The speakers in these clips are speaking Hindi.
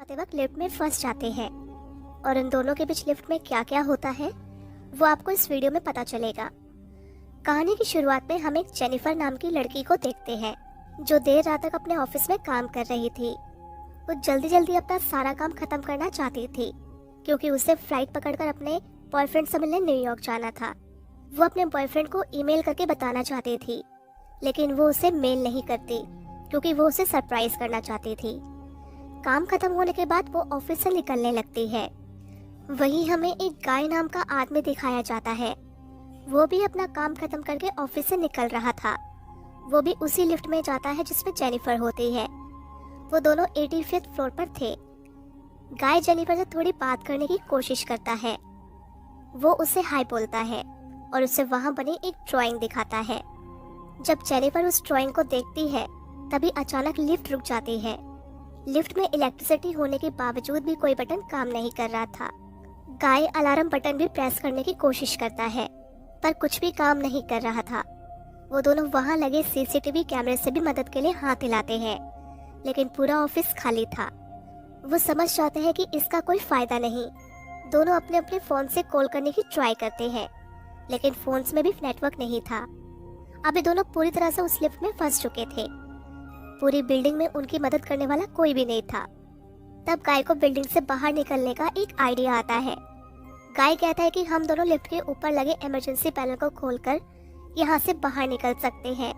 आते वक्त लिफ्ट में फंस जाते हैं और इन दोनों के बीच लिफ्ट में क्या क्या होता है वो आपको इस वीडियो में पता चलेगा। कहानी की शुरुआत में हम एक जेनिफर नाम की लड़की को देखते हैं जो देर रात तक अपने ऑफिस में काम कर रही थी। वो जल्दी जल्दी अपना सारा काम खत्म करना चाहती थी क्योंकि उसे फ्लाइट पकड़कर अपने बॉयफ्रेंड से मिलने न्यूयॉर्क जाना था। वो अपने बॉयफ्रेंड को ईमेल करके बताना चाहती थी, लेकिन वो उसे मेल नहीं करती क्योंकि वो उसे सरप्राइज करना चाहती थी। काम खत्म होने के बाद वो ऑफिस से निकलने लगती है। वहीं हमें एक गाय नाम का आदमी दिखाया जाता है। वो भी अपना काम खत्म करके ऑफिस से निकल रहा था। वो भी उसी लिफ्ट में जाता है जिसमें जेनिफर होती है। वो दोनों 85th फ्लोर पर थे। गाय जेनिफर से थोड़ी बात करने की कोशिश करता है। वो उसे हाय बोलता है और उसे वहां बनी एक ड्राइंग दिखाता है। जब जेनिफर उस ड्राइंग को देखती है तभी अचानक लिफ्ट रुक जाती है। लिफ्ट में इलेक्ट्रिसिटी होने के बावजूद भी कोई बटन काम नहीं कर रहा था। गाय अलार्म बटन भी प्रेस करने की कोशिश करता है पर कुछ भी काम नहीं कर रहा था। वो दोनों वहां लगे सीसीटीवी कैमरे से भी मदद के लिए हाथ हिलाते हैं, लेकिन पूरा ऑफिस खाली था। वो समझ जाते हैं कि इसका कोई फायदा नहीं। दोनों अपने अपने फोन से कॉल करने की ट्राई करते हैं, लेकिन फोन्स में भी नेटवर्क नहीं था। अभी दोनों पूरी तरह से उस लिफ्ट में फंस चुके थे। पूरी बिल्डिंग में उनकी मदद करने वाला कोई भी नहीं था। तब गाय को बिल्डिंग से बाहर निकलने का एक आइडिया आता है। गाय कहता है कि हम दोनों लिफ्ट के ऊपर लगे इमरजेंसी पैनल को खोलकर यहाँ से बाहर निकल सकते हैं।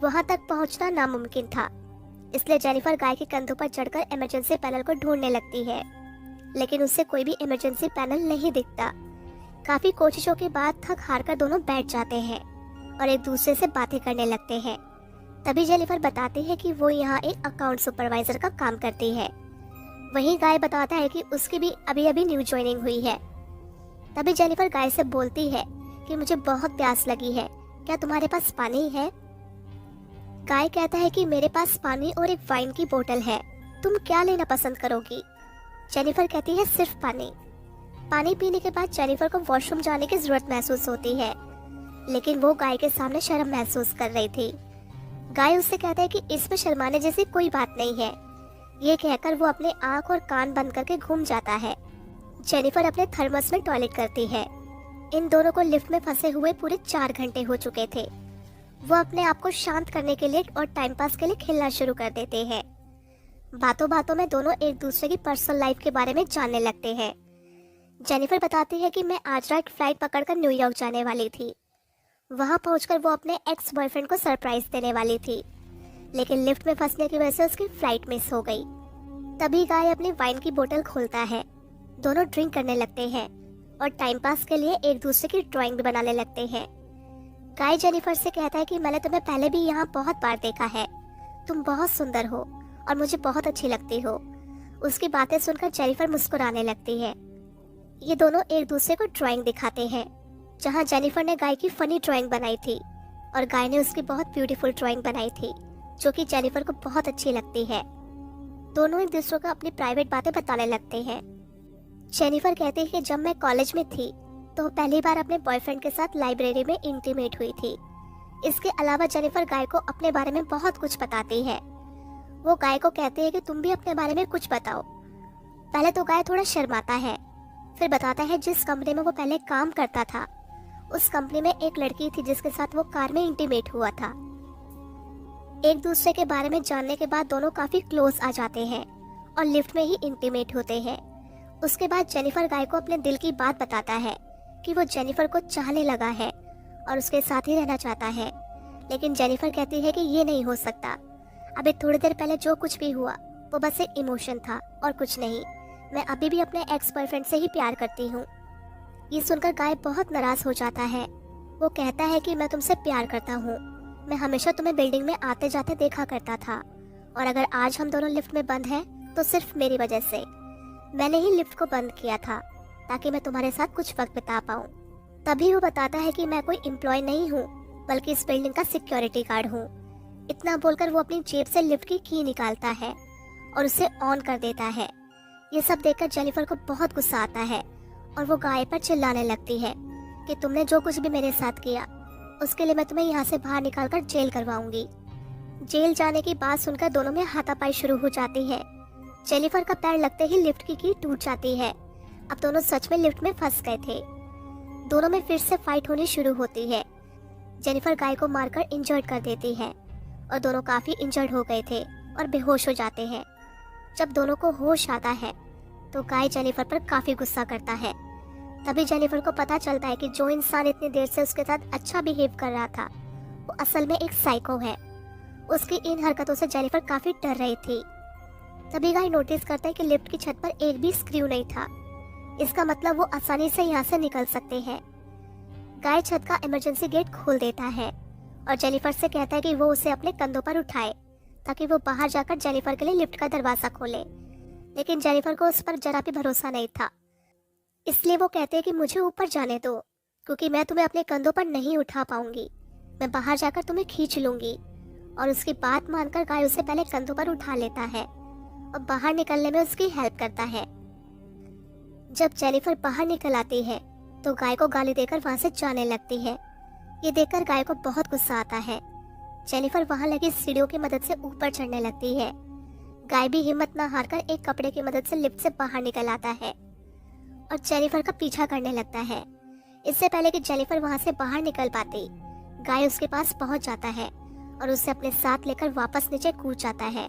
वहां तक पहुंचना नामुमकिन था, इसलिए जेनिफर गाय के कंधों पर चढ़कर इमरजेंसी पैनल को ढूंढने लगती है, लेकिन उससे कोई भी इमरजेंसी पैनल नहीं दिखता। काफी कोशिशों के बाद थक हार कर दोनों बैठ जाते हैं और एक दूसरे से बातें करने लगते हैं। तभी जेनिफर बताती है कि वो यहाँ एक अकाउंट सुपरवाइजर का काम करती है। वहीं गाय बताता है कि उसकी भी अभी अभी न्यू ज्वाइनिंग हुई है। तभी जेनिफर गाय से बोलती है कि मुझे बहुत प्यास लगी है, क्या तुम्हारे पास पानी है? गाय कहता है कि मेरे पास पानी और एक वाइन की बोतल है, तुम क्या लेना पसंद करोगी? जेनिफर कहती है सिर्फ पानी। पानी पीने के बाद जेनिफर को वॉशरूम जाने की जरूरत महसूस होती है, लेकिन वो गाय के सामने शर्म महसूस कर रही थी। गाय उससे कहता है कि इसमें शर्माने जैसी कोई बात नहीं है। ये कहकर वो अपने आंख और कान बंद करके घूम जाता है। जेनिफर अपने थर्मस में टॉयलेट करती है। इन दोनों को लिफ्ट में फंसे हुए पूरे 4 घंटे हो चुके थे। वो अपने आप को शांत करने के लिए और टाइम पास के लिए खेलना शुरू कर देते हैं। बातों बातों में दोनों एक दूसरे की पर्सनल लाइफ के बारे में जानने लगते हैं। जेनिफर बताती है कि मैं आज रात फ्लाइट पकड़कर न्यूयॉर्क जाने वाली थी। वहां पहुंचकर वो अपने एक्स बॉयफ्रेंड को सरप्राइज देने वाली थी, लेकिन लिफ्ट में फंसने की वजह से उसकी फ्लाइट मिस हो गई। तभी गाय अपनी वाइन की बोतल खोलता है। दोनों ड्रिंक करने लगते हैं और टाइम पास के लिए एक दूसरे की ड्राइंग भी बनाने लगते हैं। गाय जेनिफर से कहता है कि मैंने तुम्हें पहले भी यहाँ बहुत बार देखा है, तुम बहुत सुंदर हो और मुझे बहुत अच्छी लगती हो। उसकी बातें सुनकर जेनिफर मुस्कुराने लगती है। ये दोनों एक दूसरे को ड्राइंग दिखाते हैं, जहाँ जेनिफर ने गाय की फनी ड्राइंग बनाई थी और गाय ने उसकी बहुत ब्यूटीफुल ड्राइंग बनाई थी जो कि जेनिफर को बहुत अच्छी लगती है। दोनों एक दूसरे को अपनी प्राइवेट बातें बताने लगते हैं। जेनिफर कहती है कि जब मैं कॉलेज में थी तो पहली बार अपने बॉयफ्रेंड के साथ लाइब्रेरी में इंटीमेट हुई थी। इसके अलावा जेनिफर गाय को अपने बारे में बहुत कुछ बताती है। वो गाय को कहती है कि तुम भी अपने बारे में कुछ बताओ। पहले तो गाय थोड़ा शर्माता है, फिर बताता है जिस कंपनी में वो पहले काम करता था उस कंपनी में एक लड़की थी जिसके साथ वो कार में इंटीमेट हुआ था। एक दूसरे के बारे में जानने के बाद दोनों काफी क्लोज आ जाते हैं और लिफ्ट में ही इंटीमेट होते हैं। उसके बाद जेनिफर गाय को अपने दिल की बात बताता है कि वो जेनिफर को चाहने लगा है और उसके साथ ही रहना चाहता है, लेकिन जेनिफर कहती है कि ये नहीं हो सकता। अभी थोड़ी देर पहले जो कुछ भी हुआ वो बस एक इमोशन था और कुछ नहीं। मैं अभी भी अपने एक्स बॉयफ्रेंड से ही प्यार करती हूँ। ये सुनकर गाय बहुत नाराज हो जाता है। वो कहता है कि मैं तुमसे प्यार करता हूँ, मैं हमेशा तुम्हें बिल्डिंग में आते जाते देखा करता था और अगर आज हम दोनों लिफ्ट में बंद हैं तो सिर्फ मेरी वजह से। मैंने ही लिफ्ट को बंद किया था ताकि मैं तुम्हारे साथ कुछ वक्त बिता पाऊँ। तभी वो बताता है कि मैं कोई एम्प्लॉय नहीं हूँ बल्कि इस बिल्डिंग का सिक्योरिटी गार्ड हूँ। इतना बोलकर वो अपनी जेब से लिफ्ट की निकालता है और उसे ऑन कर देता है। ये सब देखकर जेनिफर को बहुत गुस्सा आता है और वो गाय पर चिल्लाने लगती है कि तुमने जो कुछ भी मेरे साथ किया उसके लिए मैं तुम्हें यहाँ से बाहर निकालकर जेल करवाऊंगी। जेल जाने की बात सुनकर दोनों में हाथापाई शुरू हो जाती है। जेनिफर का पैर लगते ही लिफ्ट की टूट जाती है। अब दोनों सच में लिफ्ट में फंस गए थे। दोनों में फिर से फाइट होनी शुरू होती है। जेनिफर गाय को मारकर इंजर्ड कर देती है और दोनों काफी इंजर्ड हो गए थे और बेहोश हो जाते हैं। जब दोनों को होश आता है तो गाय जेनिफर पर काफी गुस्सा करता है। तभी जेनिफर को पता चलता है कि जो इंसान इतनी देर से उसके साथ अच्छा बिहेव कर रहा था वो असल में एक साइको है। उसकी इन हरकतों से जेनिफर काफी डर रही थी। तभी गाय नोटिस करता है कि लिफ्ट की छत पर एक भी स्क्रू नहीं था। इसका मतलब वो आसानी से यहाँ से निकल सकते हैं। गाय छत का इमरजेंसी गेट खोल देता है और जेनिफर से कहता है कि वो उसे अपने कंधों पर उठाए ताकि वो बाहर जाकर जेनिफर के लिए लिफ्ट का दरवाजा खोले। लेकिन जेनिफर को उस पर जरा भी भरोसा नहीं था, इसलिए वो कहते हैं कि मुझे ऊपर जाने दो, क्योंकि मैं तुम्हें अपने कंधों पर नहीं उठा पाऊंगी। मैं बाहर जाकर तुम्हें खींच लूंगी। और उसकी बात मानकर गाय उसे पहले कंधों पर उठा लेता है और बाहर निकलने में उसकी हेल्प करता है। जब जेनिफर बाहर निकल आती है तो गाय को गाली देकर वहां से जाने लगती है। ये देखकर गाय को बहुत गुस्सा आता है। जेनिफर वहां लगी सीढ़ियों की मदद से ऊपर चढ़ने लगती है। गाय भी हिम्मत न हारकर एक कपड़े की मदद से लिफ्ट से बाहर निकल आता है और जेनिफर का पीछा करने लगता है। इससे पहले कि जेनिफर वहां से बाहर निकल पाती, गाय उसके पास पहुंच जाता है और उसे अपने साथ लेकर वापस नीचे कूद जाता है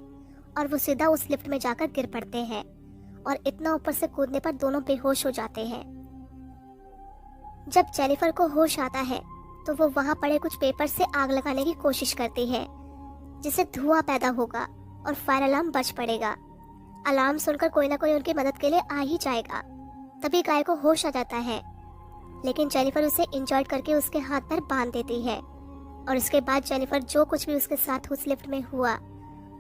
और वो सीधा उस लिफ्ट में जाकर गिर पड़ते हैं और इतना ऊपर से कूदने पर दोनों बेहोश हो जाते हैं। जब जेनिफर को होश आता है तो वो वहां पड़े कुछ पेपर से आग लगाने की कोशिश करती है, जिससे धुआं पैदा होगा और फायर अलार्म बज पड़ेगा। अलार्म सुनकर कोई ना कोई उनकी मदद के लिए आ ही जाएगा। तभी गाय को होश आ जाता है, लेकिन जेनिफर उसे इंजर्ड करके उसके हाथ पैर बांध देती है और उसके बाद जेनिफर जो कुछ भी उसके साथ उस लिफ्ट में हुआ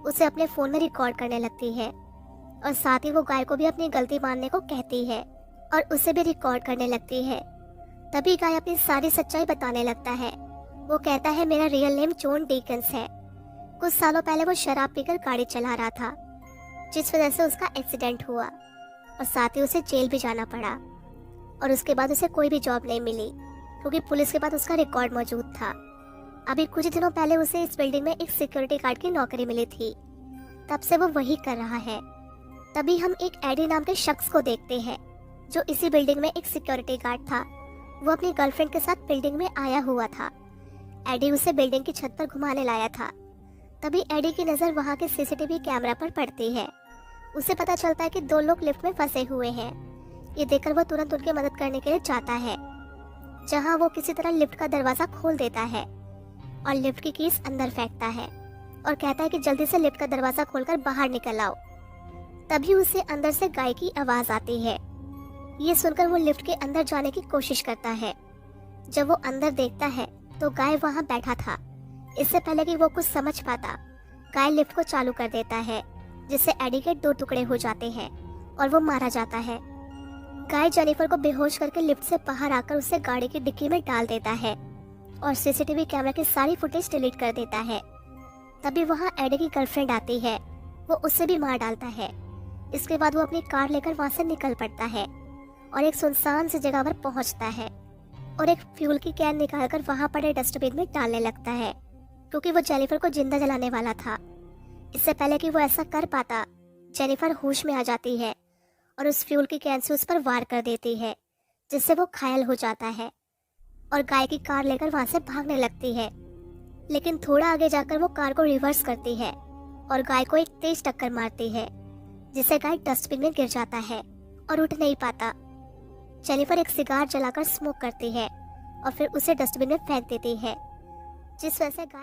उसे अपने फोन में रिकॉर्ड करने लगती है और साथ ही वो गाय को भी अपनी गलती मानने को कहती है और उसे भी रिकॉर्ड करने लगती है। तभी गाय अपनी सारी सच्चाई बताने लगता है। वो कहता है, मेरा रियल नेम जॉन डीकंस है। कुछ सालों पहले वो शराब पीकर गाड़ी चला रहा था, जिस वजह से उसका एक्सीडेंट हुआ और साथ ही उसे जेल भी जाना पड़ा और उसके बाद उसे कोई भी जॉब नहीं मिली, क्योंकि पुलिस के पास उसका रिकॉर्ड मौजूद था। अभी कुछ दिनों पहले उसे इस बिल्डिंग में एक सिक्योरिटी गार्ड की नौकरी मिली थी, तब से वो वही कर रहा है। तभी हम एक एडी नाम के शख्स को देखते हैं, जो इसी बिल्डिंग में एक सिक्योरिटी गार्ड था। वो अपनी गर्लफ्रेंड के साथ बिल्डिंग में आया हुआ था। एडी उसे बिल्डिंग की छत पर घुमाने लाया था। तभी एडी की नज़र वहाँ के सीसीटीवी कैमरा पर पड़ती है। उसे पता चलता है कि दो लोग लिफ्ट में फंसे हुए हैं। ये देखकर वो तुरंत उनकी मदद करने के लिए जाता है, जहाँ वो किसी तरह लिफ्ट का दरवाज़ा खोल देता है और लिफ्ट की कीज अंदर फेंकता है और कहता है कि जल्दी से लिफ्ट का दरवाज़ा खोलकर बाहर निकल आओ। तभी उसे अंदर से गाय की आवाज़ आती है। ये सुनकर वो लिफ्ट के अंदर जाने की कोशिश करता है। जब वो अंदर देखता है तो गाय वहाँ बैठा था। इससे पहले कि वो कुछ समझ पाता, गाय लिफ्ट को चालू कर देता है, जिससे एडी के दो टुकड़े हो जाते हैं और वो मारा जाता है। गाय जेनिफर को बेहोश करके लिफ्ट से बाहर आकर उसे गाड़ी की डिक्की में डाल देता है और सीसीटीवी कैमरा की सारी फुटेज डिलीट कर देता है। तभी वहाँ एडी की गर्लफ्रेंड आती है। वो उसे भी मार डालता है। इसके बाद वो अपनी कार लेकर वहाँ से निकल पड़ता है और एक सुनसान सी जगह पर पहुँचता है और एक फ्यूल की कैन निकालकर वहाँ पड़े डस्टबिन में डालने लगता है, क्योंकि वो जेनिफर को जिंदा जलाने वाला था। इससे पहले कि वो ऐसा कर पाता, जेनिफर होश में आ जाती है और उस फ्यूल की कैन से उस पर वार कर देती है, जिससे वो घायल हो जाता है और गाय की कार लेकर वहां से भागने लगती है। लेकिन थोड़ा आगे जाकर वो कार को रिवर्स करती है और गाय को एक तेज टक्कर मारती है, जिससे गाय डस्टबिन में गिर जाता है और उठ नहीं पाता। जेनिफर एक सिगार जलाकर स्मोक करती है और फिर उसे डस्टबिन में फेंक देती है, जिस वजह से गाय